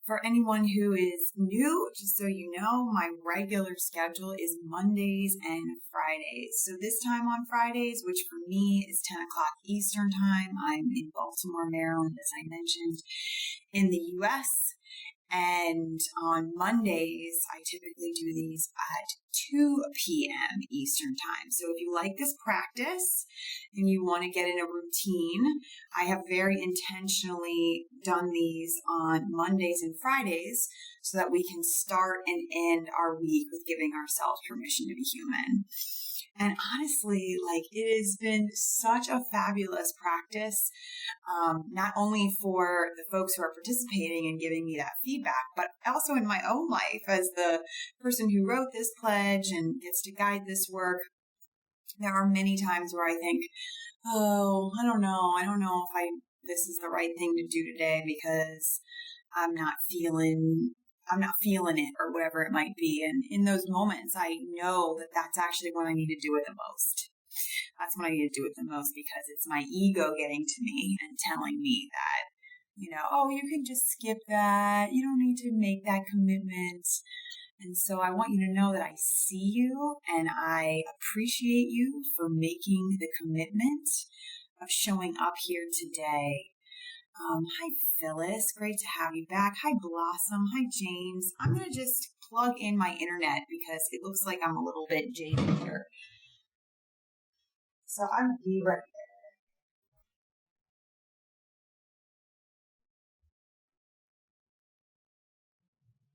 For anyone who is new, just so you know, my regular schedule is Mondays and Fridays. So this time on Fridays, which for me is 10 o'clock Eastern time, I'm in Baltimore, Maryland, as I mentioned, in the U.S., and on Mondays, I typically do these at 2 p.m. Eastern time. So if you like this practice and you want to get in a routine, I have very intentionally done these on Mondays and Fridays so that we can start and end our week with giving ourselves permission to be human. And honestly, it has been such a fabulous practice, not only for the folks who are participating and giving me that feedback, but also in my own life as the person who wrote this pledge and gets to guide this work. There are many times where I think, I don't know if this is the right thing to do today because I'm not feeling it or whatever it might be. And in those moments, I know that that's actually when I need to do it the most. That's when I need to do it the most because it's my ego getting to me and telling me that, you can just skip that. You don't need to make that commitment. And so I want you to know that I see you and I appreciate you for making the commitment of showing up here today. Hi, Phyllis. Great to have you back. Hi, Blossom. Hi, James. I'm going to just plug in my internet because it looks like I'm a little bit jaded here. So I'm going to be right there.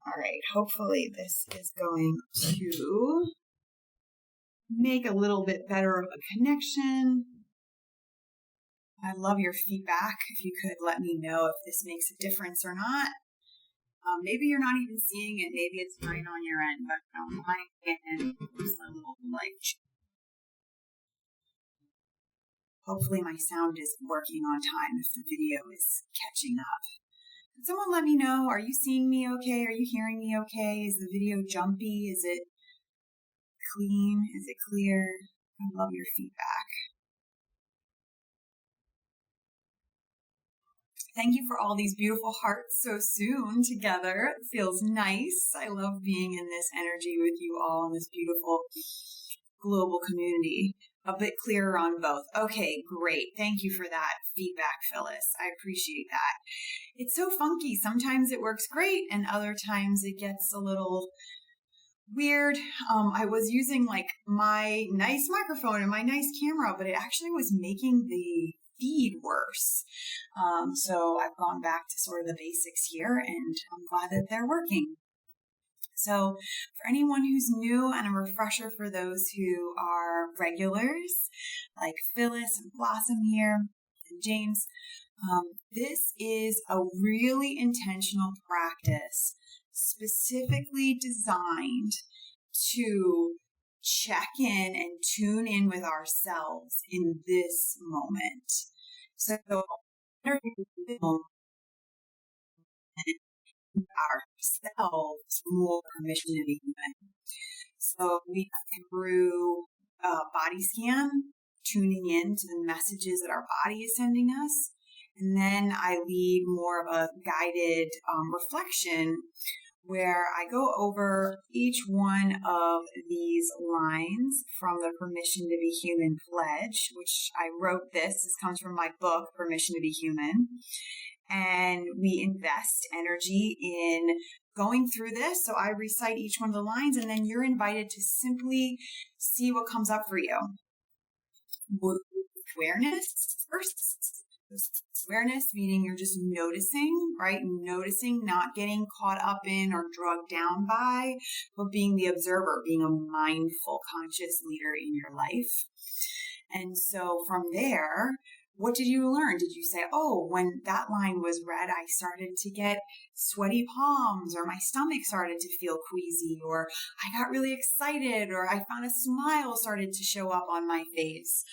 All right. Hopefully this is going to make a little bit better of a connection. I love your feedback. If you could let me know if this makes a difference or not. Maybe you're not even seeing it. Maybe it's fine on your end, but on my end, there's a little light. Hopefully my sound is working on time if the video is catching up. Can someone let me know? Are you seeing me okay? Are you hearing me okay? Is the video jumpy? Is it clean? Is it clear? I love your feedback. Thank you for all these beautiful hearts so soon together. It feels nice. I love being in this energy with you all in this beautiful global community. A bit clearer on both. Okay, great. Thank you for that feedback, Phyllis. I appreciate that. It's so funky. Sometimes it works great and other times it gets a little weird. I was using my nice microphone and my nice camera, but it actually was making the feed worse. So I've gone back to sort of the basics here and I'm glad that they're working. So for anyone who's new and a refresher for those who are regulars, like Phyllis and Blossom here and James, this is a really intentional practice specifically designed to check in and tune in with ourselves in this moment. So ourselves more permission to be human. So we go through a body scan, tuning in to the messages that our body is sending us. And then I lead more of a guided reflection where I go over each one of these lines from the Permission to be Human pledge, which I wrote this. This comes from my book, Permission to be Human. And we invest energy in going through this. So I recite each one of the lines, and then you're invited to simply see what comes up for you. Awareness first. Awareness, meaning you're just noticing, right? Noticing, not getting caught up in or drugged down by, but being the observer, being a mindful, conscious leader in your life. And so from there, what did you learn? Did you say, oh, when that line was read, I started to get sweaty palms, or my stomach started to feel queasy, or I got really excited, or I found a smile started to show up on my face.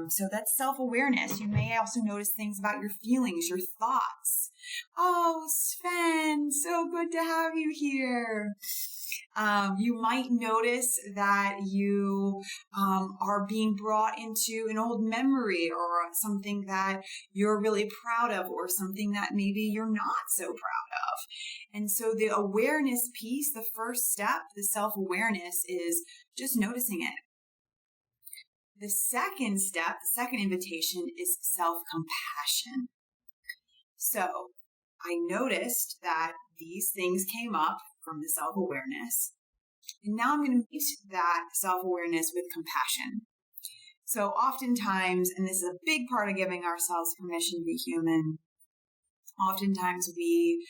So that's self-awareness. You may also notice things about your feelings, your thoughts. Oh, Sven, so good to have you here. You might notice that you are being brought into an old memory or something that you're really proud of or something that maybe you're not so proud of. And so the awareness piece, the first step, the self-awareness, is just noticing it. The second step, the second invitation, is self-compassion. So I noticed that these things came up from the self-awareness. And now I'm going to meet that self-awareness with compassion. So oftentimes, and this is a big part of giving ourselves permission to be human, oftentimes we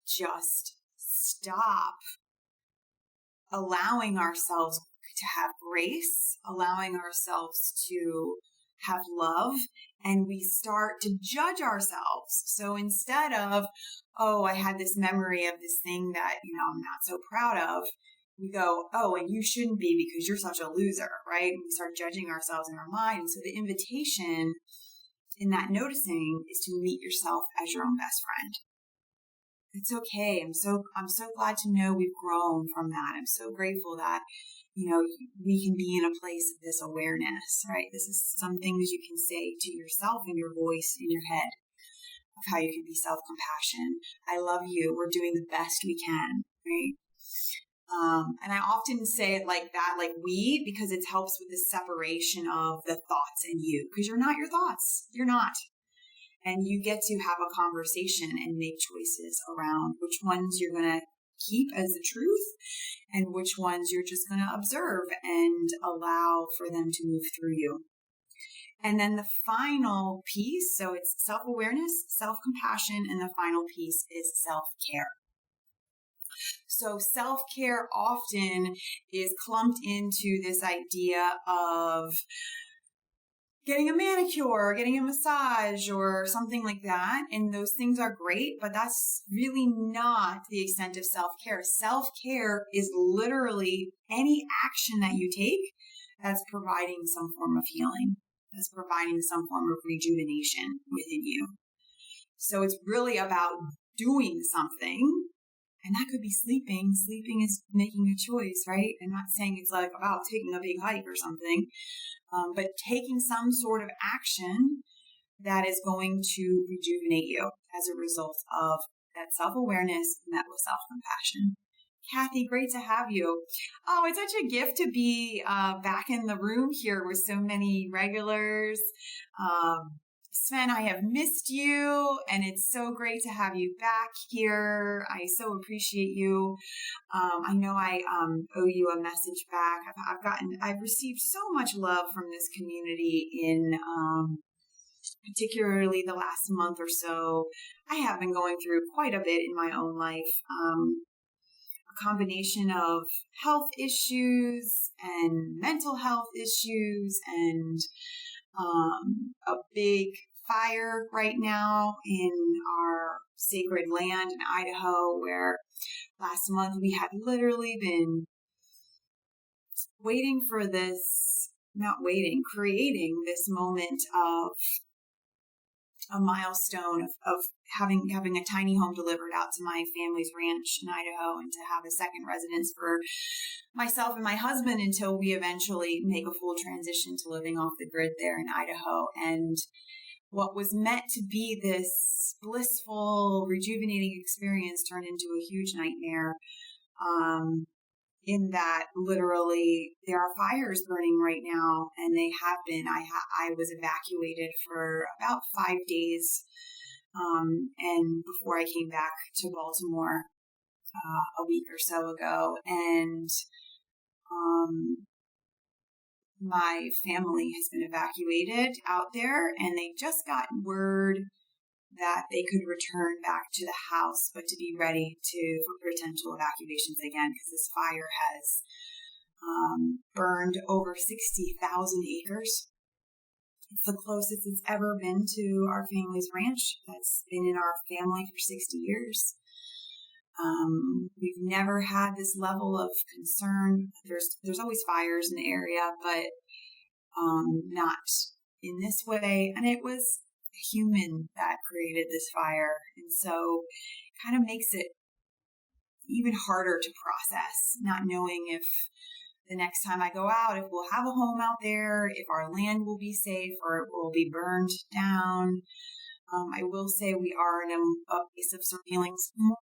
just stop allowing ourselves to have grace, allowing ourselves to have love, and we start to judge ourselves. So instead of, oh, I had this memory of this thing that, I'm not so proud of, we go, oh, and you shouldn't be because you're such a loser, right? And we start judging ourselves in our mind. And so the invitation in that noticing is to meet yourself as your own best friend. It's okay. I'm so glad to know we've grown from that. I'm so grateful that, we can be in a place of this awareness, right? This is some things you can say to yourself in your voice, in your head, of how you can be self-compassion. I love you. We're doing the best we can, right? And I often say it like that, like we, because it helps with the separation of the thoughts and you, because you're not your thoughts. You're not. And you get to have a conversation and make choices around which ones you're going to keep as the truth and which ones you're just going to observe and allow for them to move through you. And then the final piece, so it's self-awareness, self-compassion, and the final piece is self-care. So self-care often is clumped into this idea of getting a manicure or getting a massage or something like that. And those things are great, but that's really not the extent of self-care. Self-care is literally any action that you take that's providing some form of healing, that's providing some form of rejuvenation within you. So it's really about doing something. And that could be sleeping. Sleeping is making a choice, right? I'm not saying it's like about taking a big hike or something, but taking some sort of action that is going to rejuvenate you as a result of that self-awareness met with self-compassion. Kathy, great to have you. Oh, it's such a gift to be back in the room here with so many regulars. Sven, I have missed you, and it's so great to have you back here. I so appreciate you. I know I owe you a message back. I've received so much love from this community in particularly the last month or so. I have been going through quite a bit in my own life. A combination of health issues and mental health issues and a big fire right now in our sacred land in Idaho, where last month we had literally been creating this moment of a milestone of having a tiny home delivered out to my family's ranch in Idaho and to have a second residence for myself and my husband until we eventually make a full transition to living off the grid there in Idaho. And what was meant to be this blissful, rejuvenating experience turned into a huge nightmare. In that literally there are fires burning right now, and they have been. I was evacuated for about 5 days, and before I came back to Baltimore a week or so ago, and my family has been evacuated out there, and they just got word that they could return back to the house, but to be ready for potential evacuations again, because this fire has burned over 60,000 acres. It's the closest it's ever been to our family's ranch that's been in our family for 60 years. We've never had this level of concern. There's always fires in the area, but not in this way. And it was a human that created this fire. And so it kind of makes it even harder to process, not knowing if the next time I go out, if we'll have a home out there, if our land will be safe or it will be burned down. I will say we are in a place of feeling small,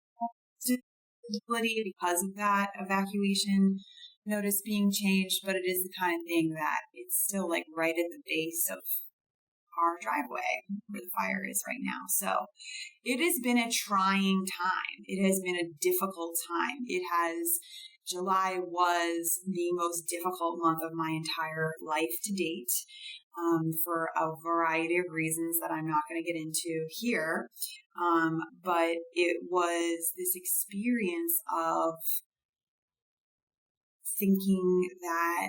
ability because of that evacuation notice being changed, but it is the kind of thing that it's still like right at the base of our driveway where the fire is right now. So it has been a trying time. It has been a difficult time. July was the most difficult month of my entire life to date, for a variety of reasons that I'm not going to get into here. But it was this experience of thinking that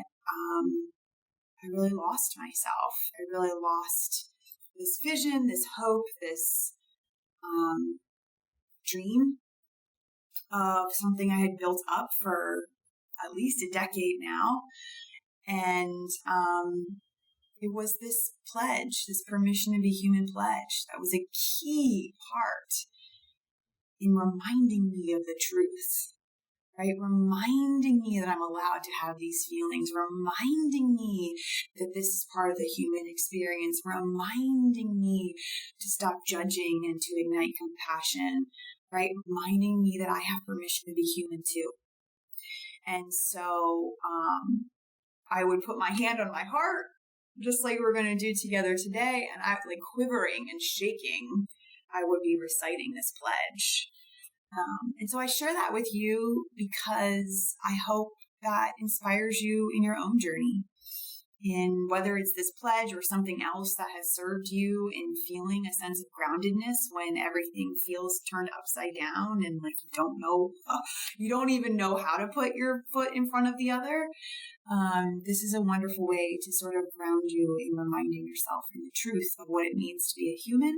I really lost myself. I really lost this vision, this hope, this dream of something I had built up for at least a decade now. And it was this pledge, this permission to be human pledge, that was a key part in reminding me of the truth. Right? Reminding me that I'm allowed to have these feelings, reminding me that this is part of the human experience, reminding me to stop judging and to ignite compassion, right? Reminding me that I have permission to be human too. And so I would put my hand on my heart, just like we're going to do together today, and I, like quivering and shaking, I would be reciting this pledge. And so I share that with you because I hope that inspires you in your own journey. In whether it's this pledge or something else that has served you in feeling a sense of groundedness when everything feels turned upside down and like you don't even know how to put your foot in front of the other. This is a wonderful way to sort of ground you in reminding yourself in the truth of what it means to be a human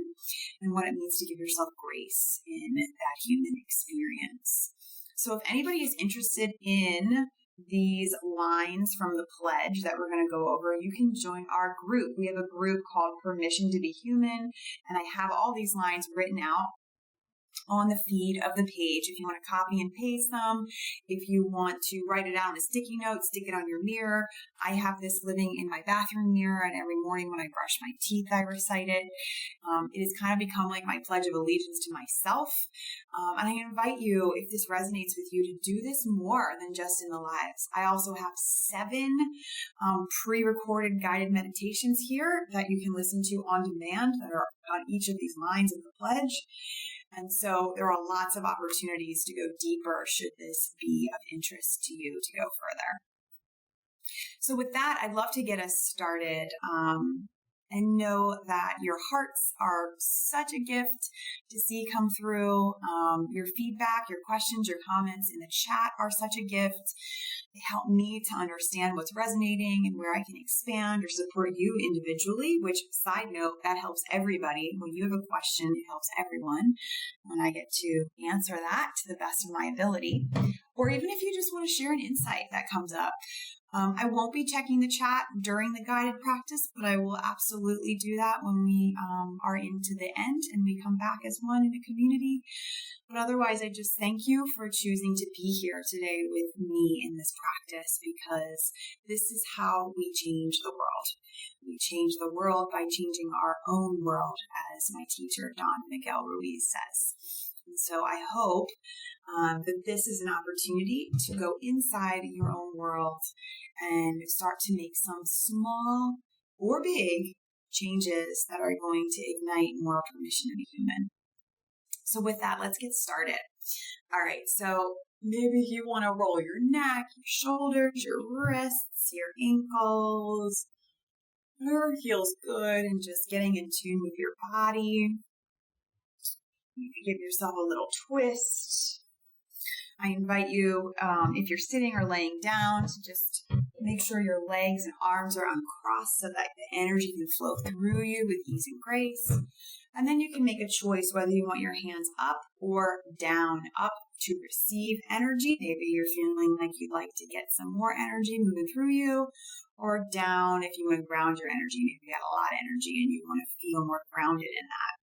and what it means to give yourself grace in that human experience. So if anybody is interested in these lines from the pledge that we're going to go over, you can join our group. We have a group called Permission to be Human, and I have all these lines written out on the feed of the page. If you want to copy and paste them, if you want to write it out on a sticky note, stick it on your mirror. I have this living in my bathroom mirror, and every morning when I brush my teeth, I recite it. It has kind of become like my pledge of allegiance to myself. And I invite you, if this resonates with you, to do this more than just in the lives. I also have 7 pre-recorded guided meditations here that you can listen to on demand that are on each of these lines of the pledge. And so there are lots of opportunities to go deeper should this be of interest to you to go further. So with that, I'd love to get us started and know that your hearts are such a gift to see come through. Your feedback, your questions, your comments in the chat are such a gift. They help me to understand what's resonating and where I can expand or support you individually, which, side note, that helps everybody. When you have a question, it helps everyone. And I get to answer that to the best of my ability. Or even if you just want to share an insight that comes up. I won't be checking the chat during the guided practice, but I will absolutely do that when we are into the end and we come back as one in a community. But otherwise, I just thank you for choosing to be here today with me in this practice, because this is how we change the world. We change the world by changing our own world, as my teacher, Don Miguel Ruiz, says. And so I hope that this is an opportunity to go inside your own world and start to make some small or big changes that are going to ignite more permission to be human. So with that, let's get started. All right, so maybe you want to roll your neck, your shoulders, your wrists, your ankles, whatever feels good, and just getting in tune with your body. You can give yourself a little twist. I invite you, if you're sitting or laying down, to just make sure your legs and arms are uncrossed so that the energy can flow through you with ease and grace. And then you can make a choice whether you want your hands up or down. Up to receive energy. Maybe you're feeling like you'd like to get some more energy moving through you. Or down if you want to ground your energy. Maybe you got a lot of energy and you want to feel more grounded in that.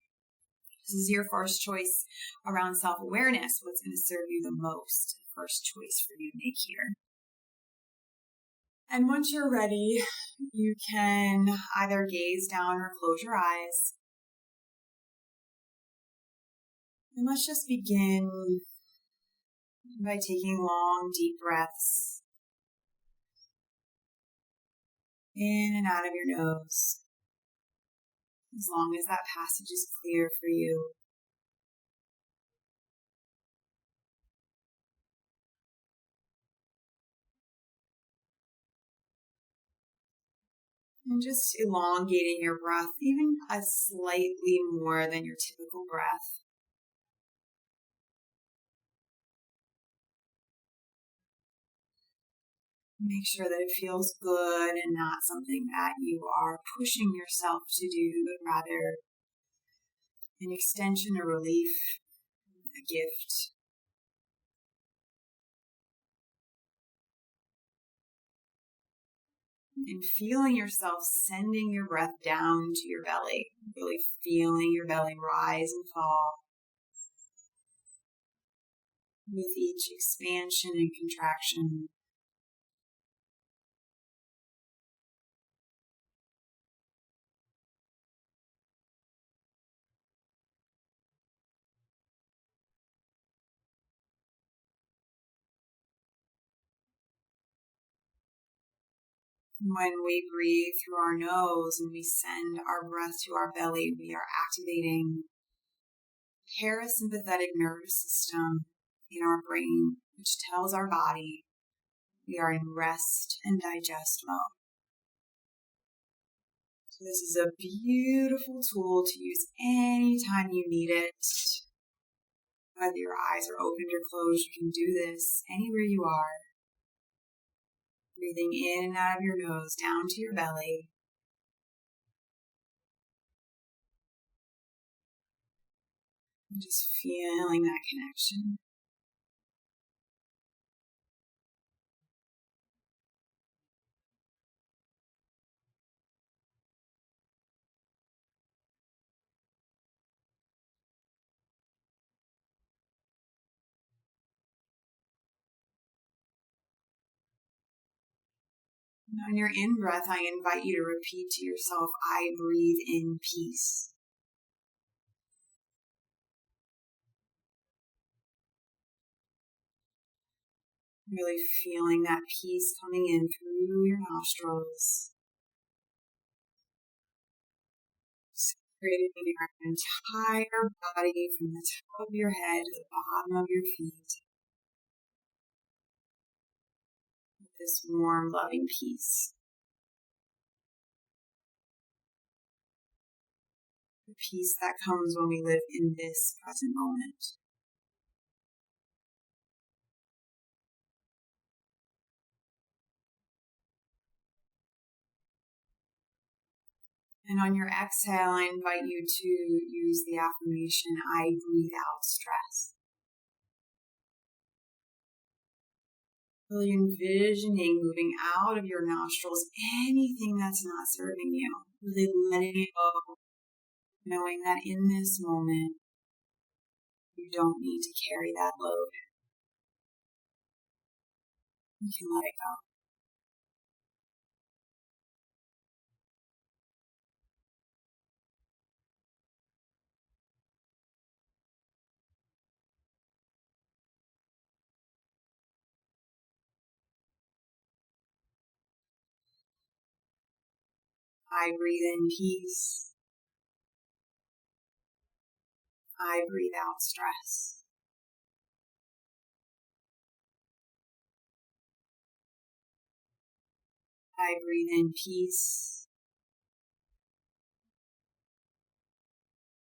This is your first choice around self-awareness. What's going to serve you the most? First choice for you to make here. And once you're ready, you can either gaze down or close your eyes. And let's just begin by taking long, deep breaths in and out of your nose, as long as that passage is clear for you. And just elongating your breath, even a slightly more than your typical breath. Make sure that it feels good and not something that you are pushing yourself to do, but rather an extension, a relief, a gift. And feeling yourself sending your breath down to your belly, really feeling your belly rise and fall with each expansion and contraction. When we breathe through our nose and we send our breath to our belly, we are activating the parasympathetic nervous system in our brain, which tells our body we are in rest and digest mode. So this is a beautiful tool to use anytime you need it. Whether your eyes are opened or closed, you can do this anywhere you are. Breathing in and out of your nose, down to your belly. And just feeling that connection. And on your in-breath, I invite you to repeat to yourself, I breathe in peace. Really feeling that peace coming in through your nostrils. Creating your entire body from the top of your head to the bottom of your feet. With this warm, loving peace. The peace that comes when we live in this present moment. And on your exhale, I invite you to use the affirmation, I breathe out stress. Really envisioning moving out of your nostrils anything that's not serving you. Really letting it go, knowing that in this moment, you don't need to carry that load. You can let it go. I breathe in peace. I breathe out stress. I breathe in peace.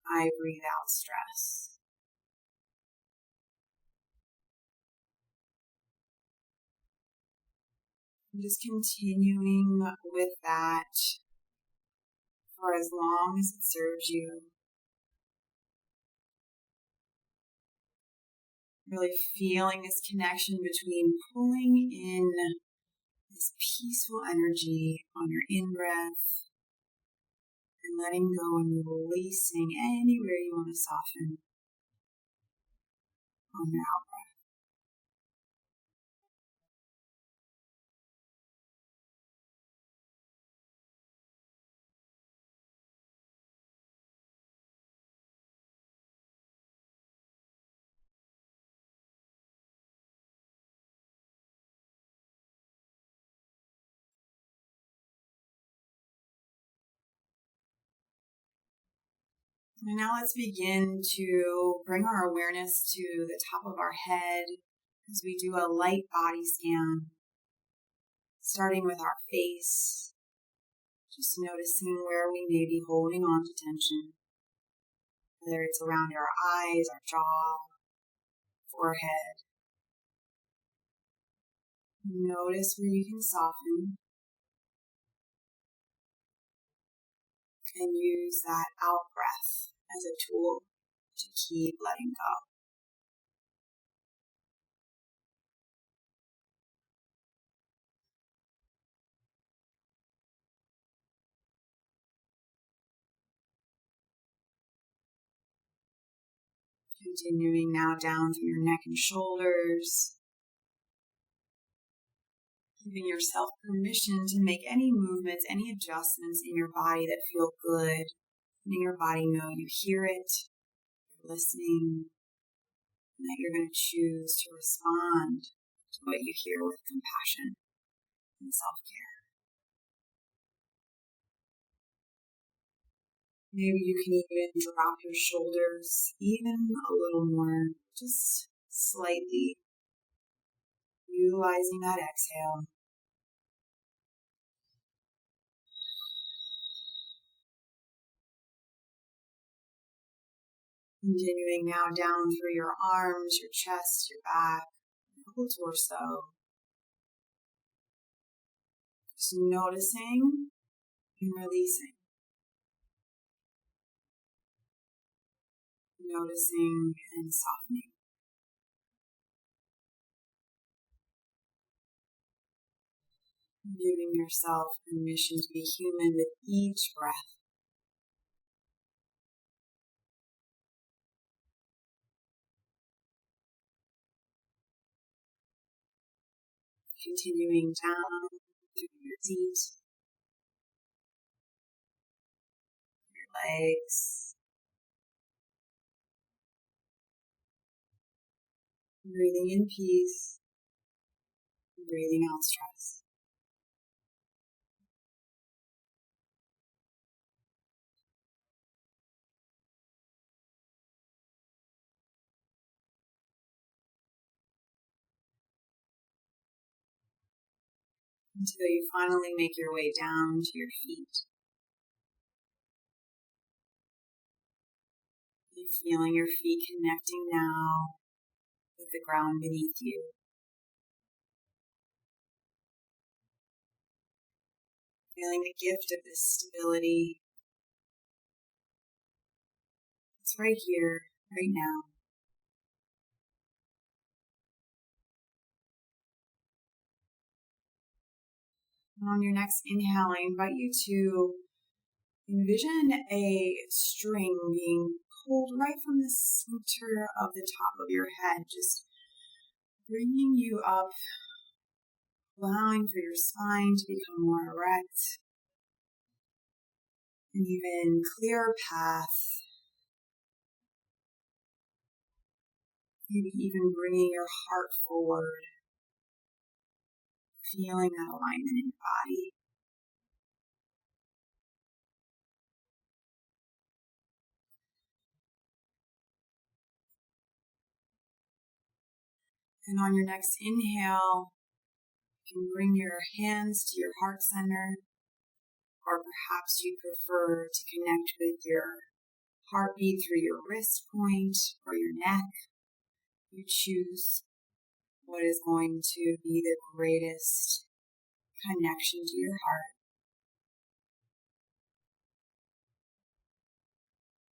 I breathe out stress. And just continuing with that for as long as it serves you. Really feeling this connection between pulling in this peaceful energy on your in-breath and letting go and releasing anywhere you want to soften on your out-breath. And now let's begin to bring our awareness to the top of our head as we do a light body scan, starting with our face, just noticing where we may be holding on to tension, whether it's around our eyes, our jaw, forehead. Notice where you can soften and use that out breath as a tool to keep letting go. Continuing now down through your neck and shoulders, giving yourself permission to make any movements, any adjustments in your body that feel good, letting your body know you hear it, you're listening, and that you're going to choose to respond to what you hear with compassion and self-care. Maybe you can even drop your shoulders even a little more, just slightly, utilizing that exhale. Continuing now down through your arms, your chest, your back, your whole torso. Just noticing and releasing. Noticing and softening. Giving yourself permission to be human with each breath. Continuing down through your feet, your legs. Breathing in peace, breathing out stress. Until you finally make your way down to your feet. And feeling your feet connecting now with the ground beneath you. Feeling the gift of this stability. It's right here, right now. And on your next inhale, I invite you to envision a string being pulled right from the center of the top of your head, just bringing you up, allowing for your spine to become more erect, an even clearer path, maybe even bringing your heart forward, feeling that alignment in your body. And on your next inhale, you can bring your hands to your heart center, or perhaps you prefer to connect with your heartbeat through your wrist point or your neck. You choose what is going to be the greatest connection to your heart.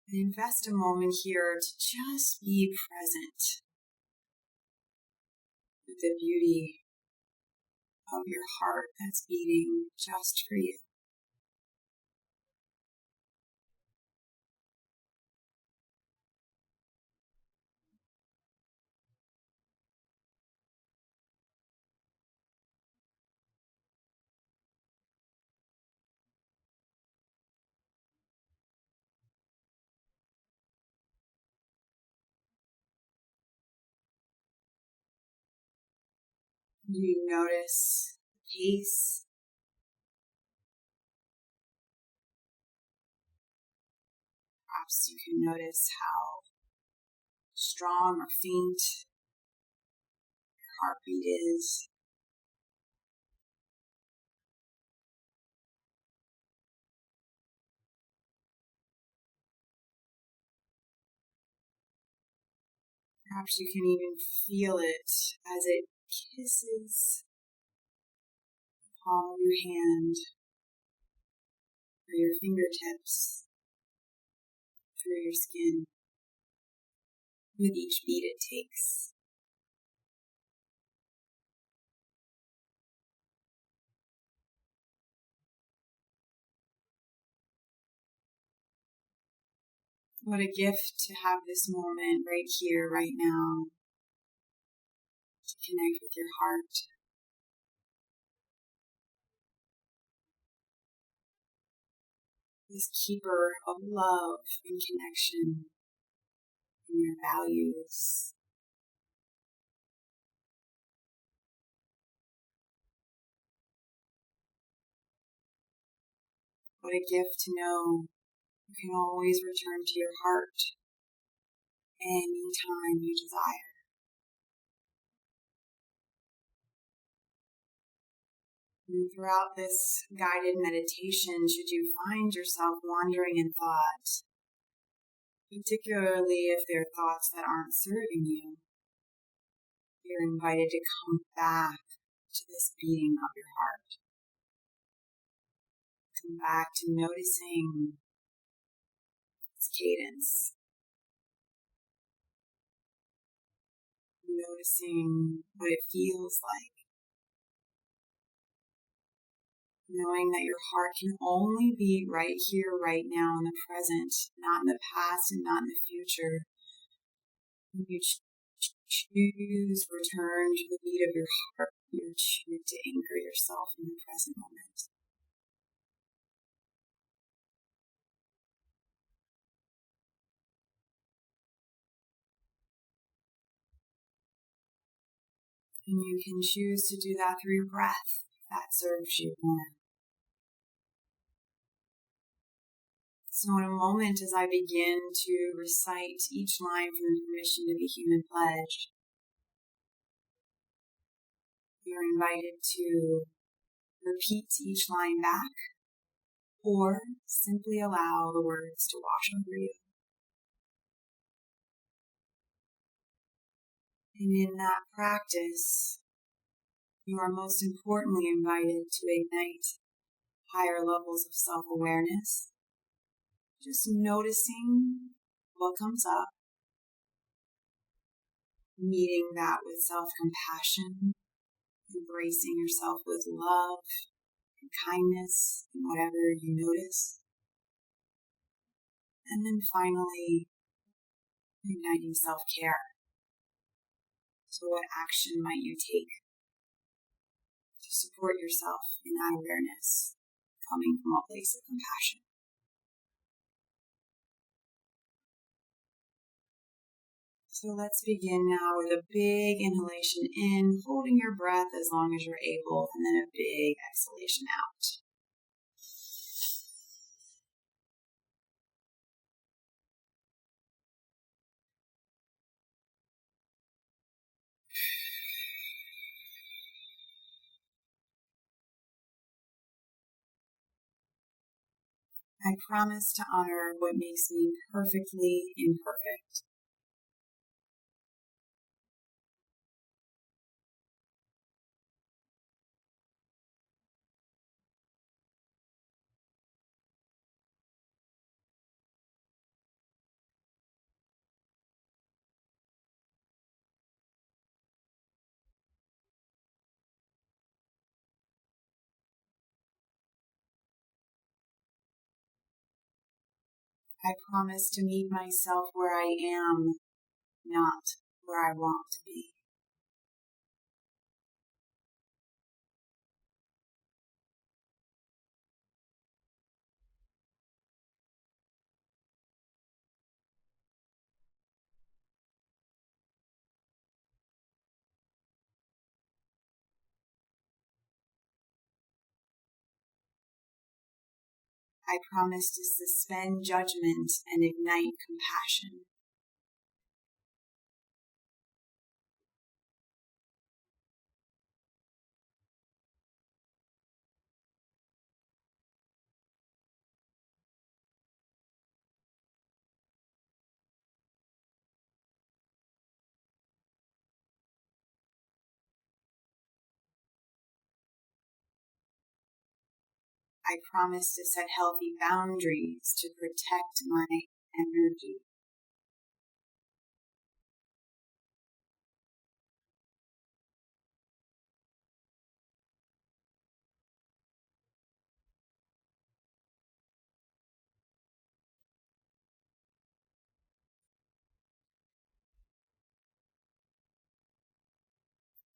And invest a moment here to just be present with the beauty of your heart that's beating just for you. Do you notice the pace? Perhaps you can notice how strong or faint your heartbeat is. Perhaps you can even feel it as it kisses the palm of your hand or your fingertips through your skin with each beat it takes. What a gift to have this moment right here, right now, to connect with your heart. This keeper of love and connection and your values. What a gift to know you can always return to your heart anytime you desire. And throughout this guided meditation, should you find yourself wandering in thought, particularly if they're thoughts that aren't serving you, you're invited to come back to this beating of your heart. Come back to noticing its cadence, noticing what it feels like, knowing that your heart can only be right here, right now, in the present, not in the past and not in the future. You choose return to the beat of your heart. You choose to anchor yourself in the present moment. And you can choose to do that through your breath if that serves you more. So in a moment, as I begin to recite each line from the Permission to Be Human pledge, you're invited to repeat each line back or simply allow the words to wash over you. And in that practice, you are most importantly invited to ignite higher levels of self-awareness, just noticing what comes up, meeting that with self-compassion, embracing yourself with love and kindness in whatever you notice. And then finally, igniting self-care. So what action might you take to support yourself in that awareness coming from a place of compassion? So let's begin now with a big inhalation in, holding your breath as long as you're able, and then a big exhalation out. I promise to honor what makes me perfectly imperfect. I promise to meet myself where I am, not where I want to be. I promise to suspend judgment and ignite compassion. I promise to set healthy boundaries to protect my energy.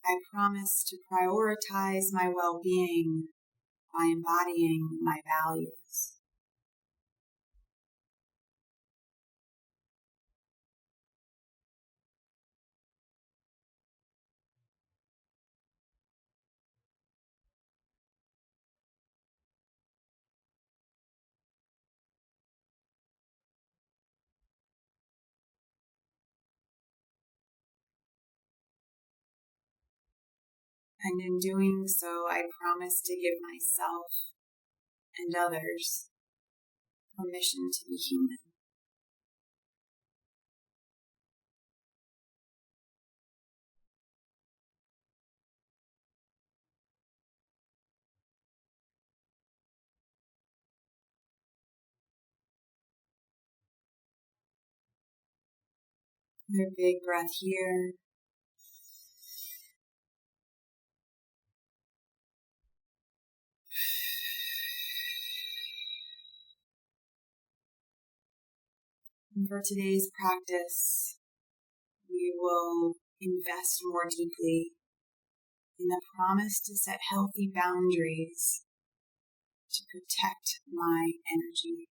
I promise to prioritize my well-being by embodying my values. And in doing so, I promise to give myself and others permission to be human. Another big breath here. And for today's practice, we will invest more deeply in the promise to set healthy boundaries to protect my energy.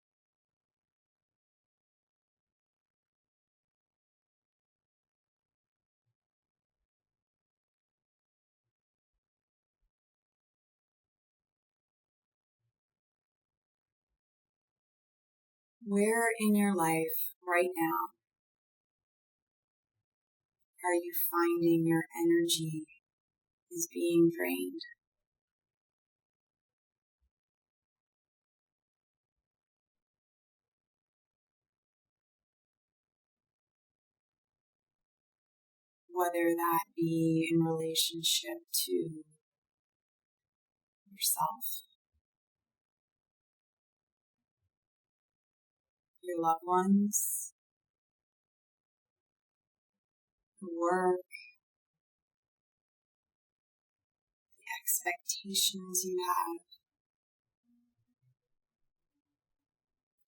Where in your life right now are you finding your energy is being drained? Whether that be in relationship to yourself, your loved ones, your work, the expectations you have.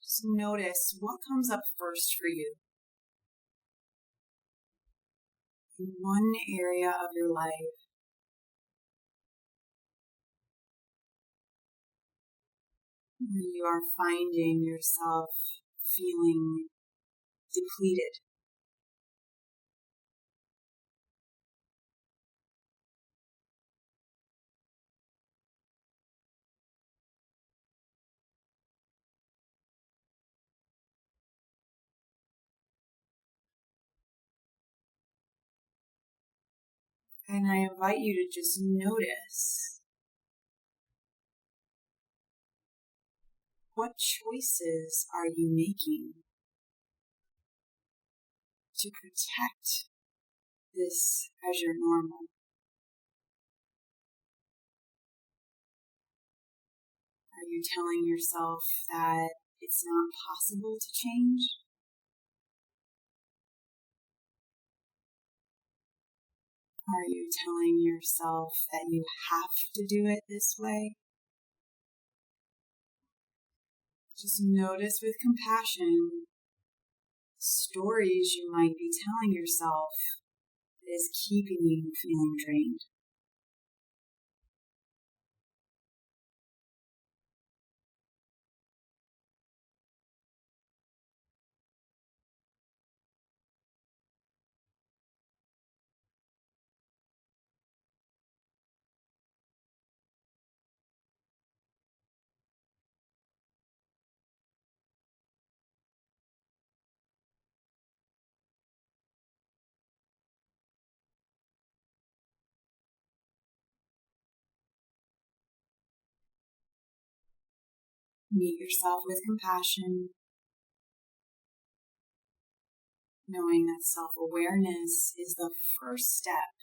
Just notice what comes up first for you. In one area of your life, where you are finding yourself feeling depleted. And I invite you to just notice what choices are you making to protect this as your normal. Are you telling yourself that it's not possible to change? Are you telling yourself that you have to do it this way? Just notice with compassion stories you might be telling yourself that is keeping you feeling drained. Meet yourself with compassion, knowing that self-awareness is the first step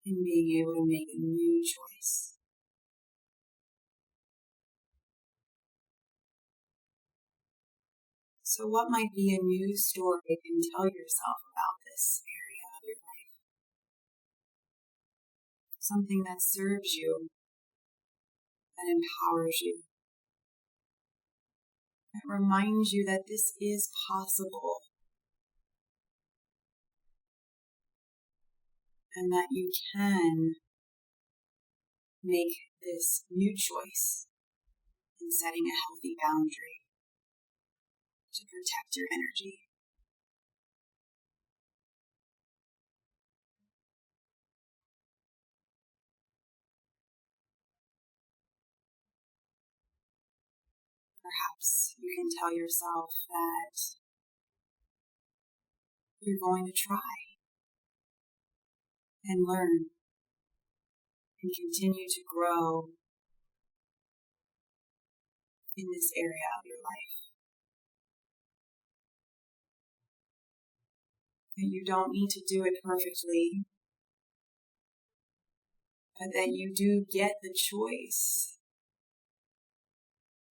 in being able to make a new choice. So what might be a new story you can tell yourself about this area of your life? Something that serves you, that empowers you, that reminds you that this is possible and that you can make this new choice in setting a healthy boundary to protect your energy. Perhaps you can tell yourself that you're going to try and learn and continue to grow in this area of your life. That you don't need to do it perfectly, but that you do get the choice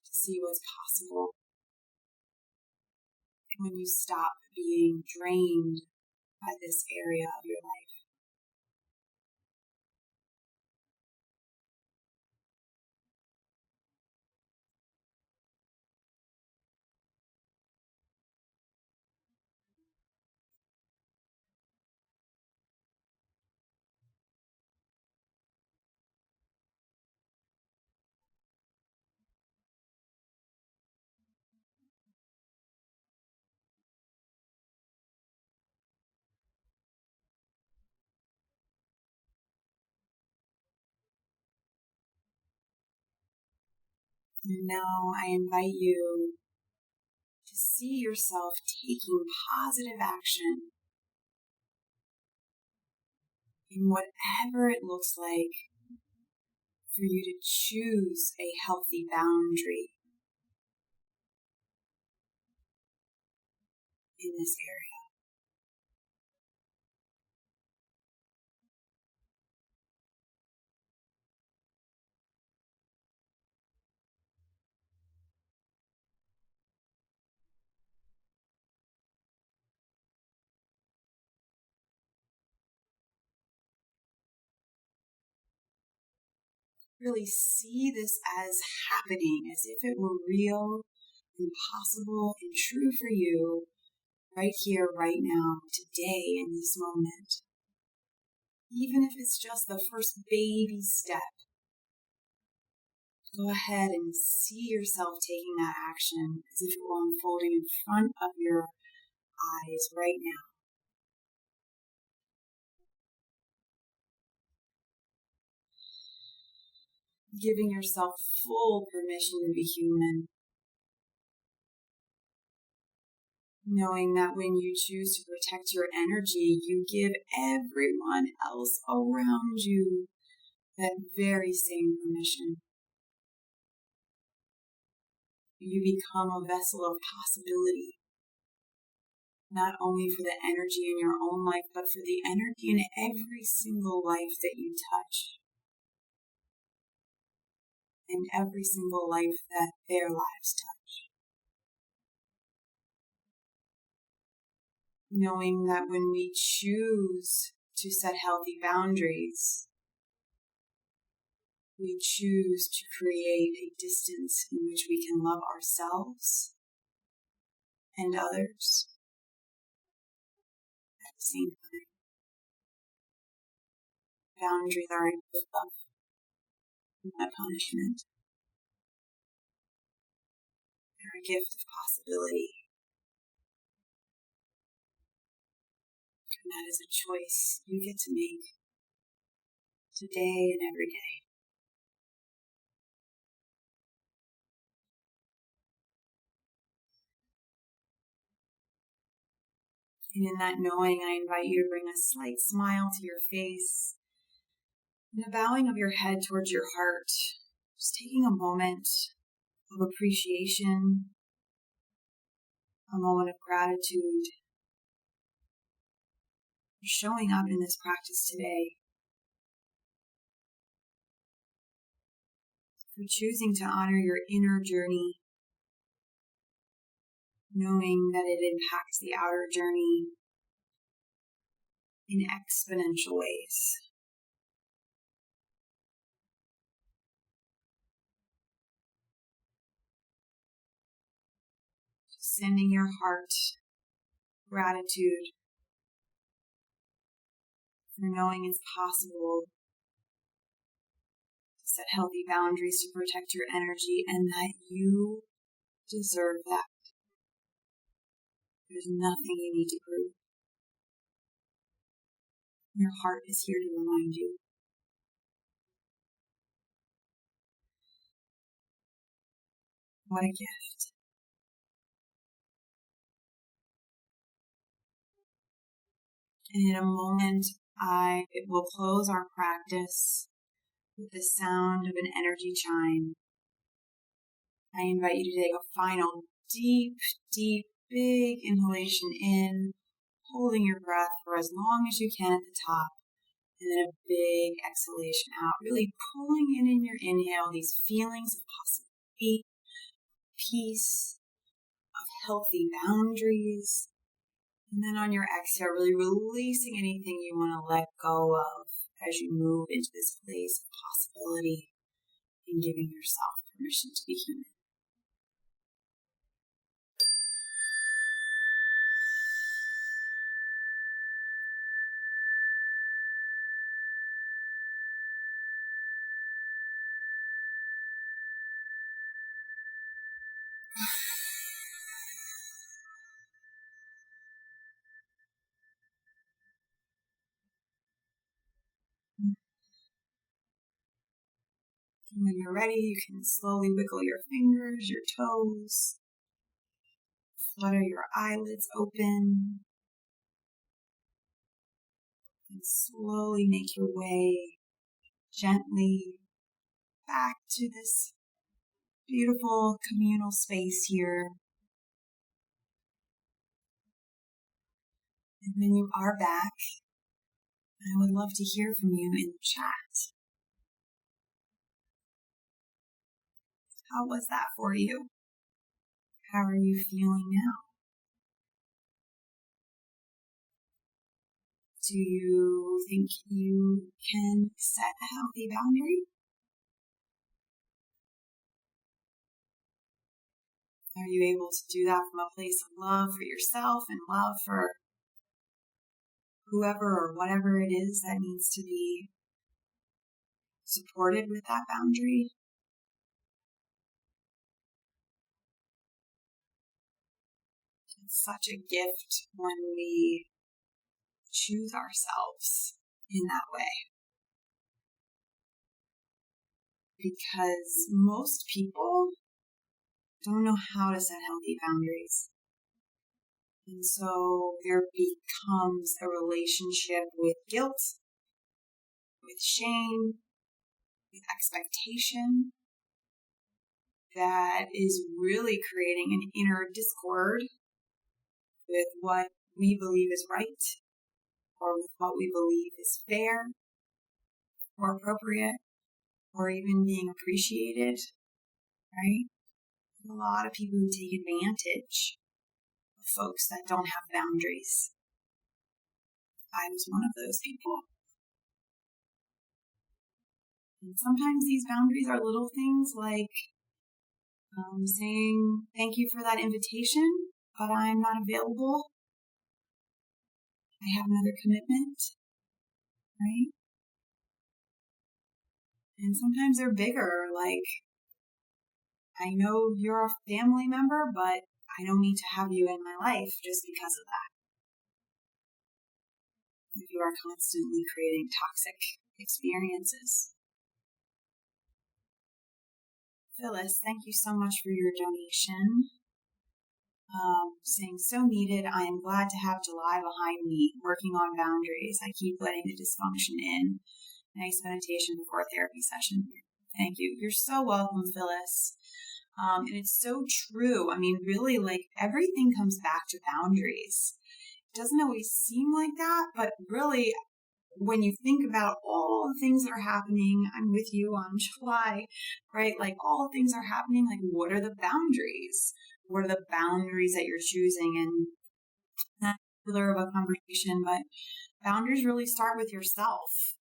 to see what's possible when you stop being drained by this area of your life. And now I invite you to see yourself taking positive action in whatever it looks like for you to choose a healthy boundary in this area. Really see this as happening, as if it were real and possible and true for you right here, right now, today, in this moment. Even if it's just the first baby step, go ahead and see yourself taking that action as if it were unfolding in front of your eyes right now. Giving yourself full permission to be human. Knowing that when you choose to protect your energy, you give everyone else around you that very same permission. You become a vessel of possibility, not only for the energy in your own life, but for the energy in every single life that you touch, and every single life that their lives touch. Knowing that when we choose to set healthy boundaries, we choose to create a distance in which we can love ourselves and others at the same time. Boundaries are a gift of love, not punishment. They're a gift of possibility. And that is a choice you get to make today and every day. And in that knowing, I invite you to bring a slight smile to your face and a bowing of your head towards your heart. Just taking a moment of appreciation, a moment of gratitude for showing up in this practice today, for choosing to honor your inner journey, knowing that it impacts the outer journey in exponential ways. Just sending your heart gratitude for knowing it's possible to set healthy boundaries to protect your energy and that you deserve that. There's nothing you need to prove. Your heart is here to remind you. What a gift. And in a moment, I will close our practice with the sound of an energy chime. I invite you to take a final deep, big inhalation in, holding your breath for as long as you can at the top, and then a big exhalation out, really pulling in your inhale these feelings of possibility, peace, of healthy boundaries. And then on your exhale, really releasing anything you want to let go of as you move into this place of possibility and giving yourself permission to be human. And when you're ready, you can slowly wiggle your fingers, your toes, flutter your eyelids open, and slowly make your way gently back to this beautiful communal space here. And when you are back, I would love to hear from you in the chat. How was that for you? How are you feeling now? Do you think you can set a healthy boundary? Are you able to do that from a place of love for yourself and love for whoever or whatever it is that needs to be supported with that boundary? It's such a gift when we choose ourselves in that way. Because most people don't know how to set healthy boundaries. And so there becomes a relationship with guilt, with shame, with expectation that is really creating an inner discord with what we believe is right or with what we believe is fair or appropriate or even being appreciated, right? A lot of people who take advantage of folks that don't have boundaries. I was one of those people. And sometimes these boundaries are little things like saying, thank you for that invitation, but I'm not available. I have another commitment, right? And sometimes they're bigger, like, I know you're a family member, but I don't need to have you in my life just because of that. If you are constantly creating toxic experiences. Phyllis, thank you so much for your donation. Saying, so needed. I am glad to have July behind me, working on boundaries. I keep letting the dysfunction in. Nice meditation before therapy session. Thank you. You're so welcome, Phyllis. And it's so true. I mean, really, like everything comes back to boundaries. It doesn't always seem like that, but really, when you think about all the things that are happening, I'm with you on July, right? Like all things are happening. Like, what are the boundaries? What are the boundaries that you're choosing? And not particular of a conversation, but boundaries really start with yourself,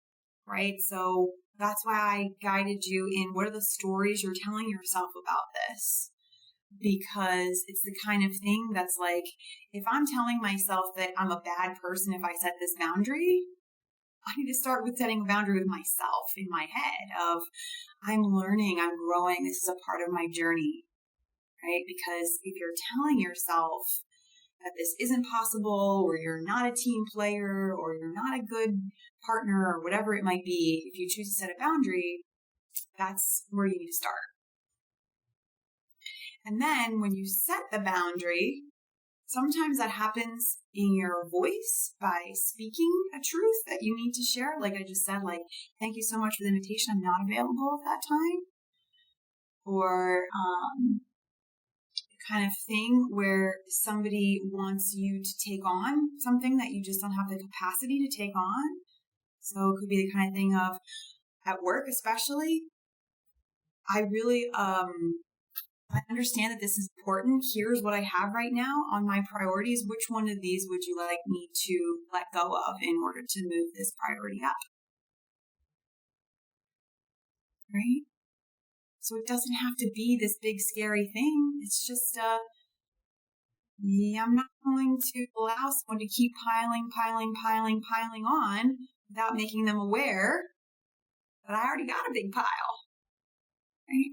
right? So that's why I guided you in what are the stories you're telling yourself about this? Because it's the kind of thing that's like, if I'm telling myself that I'm a bad person if I set this boundary, I need to start with setting a boundary with myself in my head of I'm learning, I'm growing, this is a part of my journey, right? Because if you're telling yourself that this isn't possible, or you're not a team player, or you're not a good partner, or whatever it might be, if you choose to set a boundary, that's where you need to start. And then when you set the boundary, sometimes that happens in your voice by speaking a truth that you need to share. Like I just said, like, thank you so much for the invitation. I'm not available at that time. Or kind of thing where somebody wants you to take on something that you just don't have the capacity to take on. So it could be the kind of thing of at work, especially, I really, I understand that this is important. Here's what I have right now on my priorities. Which one of these would you like me to let go of in order to move this priority up? Right? So it doesn't have to be this big, scary thing. It's just, I'm not going to allow someone to keep piling on without making them aware that I already got a big pile. Right?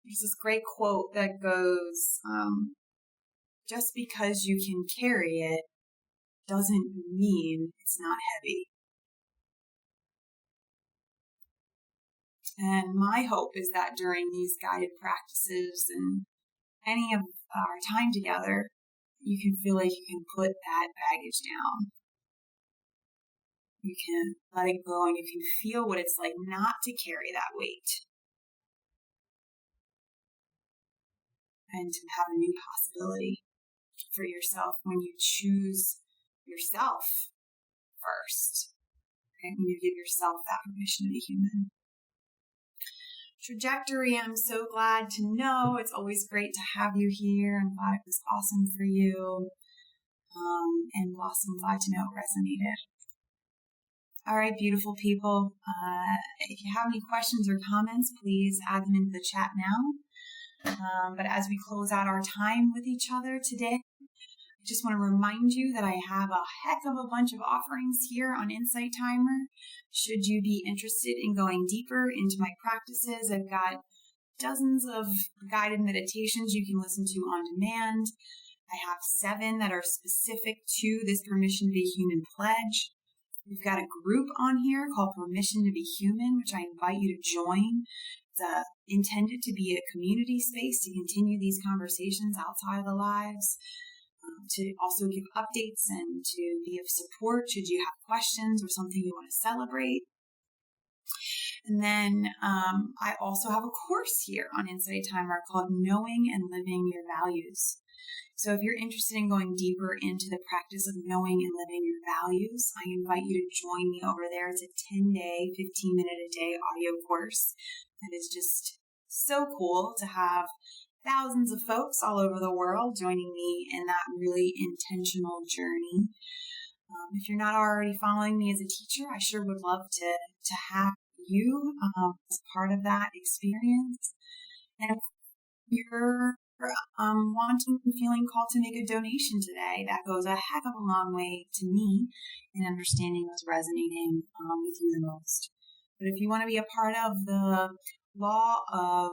There's this great quote that goes, just because you can carry it doesn't mean it's not heavy. And my hope is that during these guided practices and any of our time together, you can feel like you can put that baggage down. You can let it go and you can feel what it's like not to carry that weight. And to have a new possibility for yourself when you choose yourself first. Okay? When you give yourself that permission to be human. Trajectory, I'm so glad to know. It's always great to have you here. I'm glad it was awesome for you. And Blossom, glad to know it resonated. All right, beautiful people. If you have any questions or comments, please add them into the chat now. But as we close out our time with each other today, I just want to remind you that I have a heck of a bunch of offerings here on Insight Timer. Should you be interested in going deeper into my practices, I've got dozens of guided meditations you can listen to on demand. I have 7 that are specific to this Permission to Be Human pledge. We've got a group on here called Permission to Be Human, which I invite you to join. It's intended to be a community space to continue these conversations outside of the lives, to also give updates and to be of support should you have questions or something you want to celebrate. And then I also have a course here on Insight Timer called Knowing and Living Your Values. So if you're interested in going deeper into the practice of knowing and living your values, I invite you to join me over there. It's a 10-day, 15-minute-a-day audio course that is just so cool to have thousands of folks all over the world joining me in that really intentional journey. If you're not already following me as a teacher, I sure would love to have you as part of that experience. And if you're wanting and feeling called to make a donation today, that goes a heck of a long way to me in understanding what's resonating with you the most. But if you want to be a part of the law of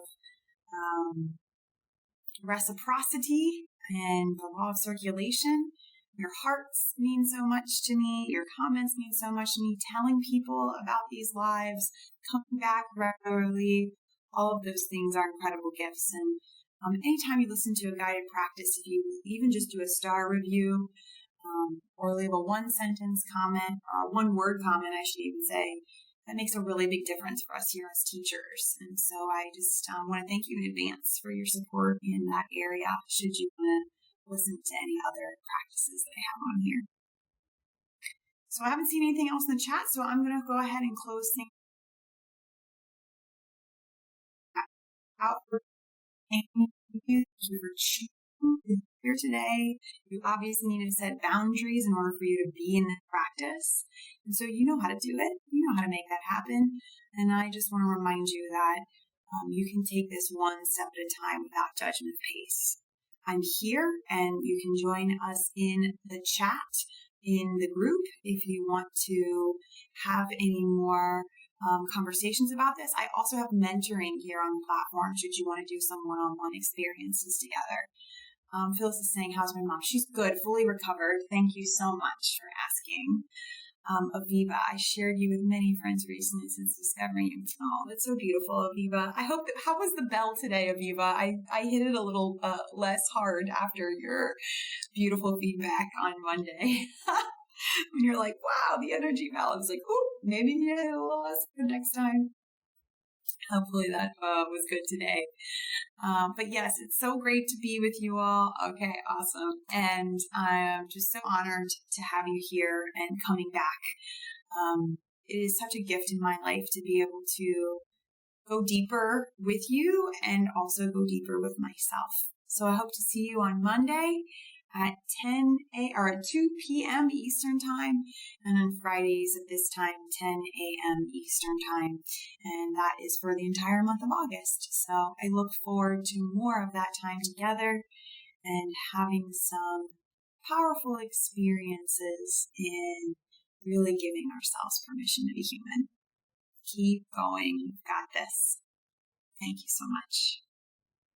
reciprocity and the law of circulation, your hearts mean so much to me. Your comments mean so much to me. Telling people about these lives, coming back regularly, all of those things are incredible gifts. And anytime you listen to a guided practice, if you even just do a star review or leave a 1-sentence comment or a 1-word comment, I should even say, that makes a really big difference for us here as teachers. And so I just want to thank you in advance for your support in that area, should you want to listen to any other practices that I have on here. So I haven't seen anything else in the chat, so I'm going to go ahead and close things out. Thank you for choosing to be here today. You obviously need to set boundaries in order for you to be in this practice. And so you know how to do it. You know how to make that happen. And I just want to remind you that you can take this one step at a time without judgment of pace. I'm here, and you can join us in the chat in the group if you want to have any more conversations about this. I also have mentoring here on the platform should you want to do some one-on-one experiences together. Phyllis is saying, how's my mom? She's good, fully recovered. Thank you so much for asking. Aviva, I shared you with many friends recently since discovering you. Oh, that's so beautiful, Aviva. How was the bell today, Aviva? I hit it a little less hard after your beautiful feedback on Monday. When you're like, wow, the energy balance, like, oh, maybe you hit a little less for next time. Hopefully that was good today. But yes, it's so great to be with you all. Okay, awesome. And I'm just so honored to have you here and coming back. It is such a gift in my life to be able to go deeper with you and also go deeper with myself. So I hope to see you on Monday at 2 p.m. Eastern Time, and on Fridays at this time, 10 a.m. Eastern Time. And that is for the entire month of August. So I look forward to more of that time together and having some powerful experiences in really giving ourselves permission to be human. Keep going. You've got this. Thank you so much.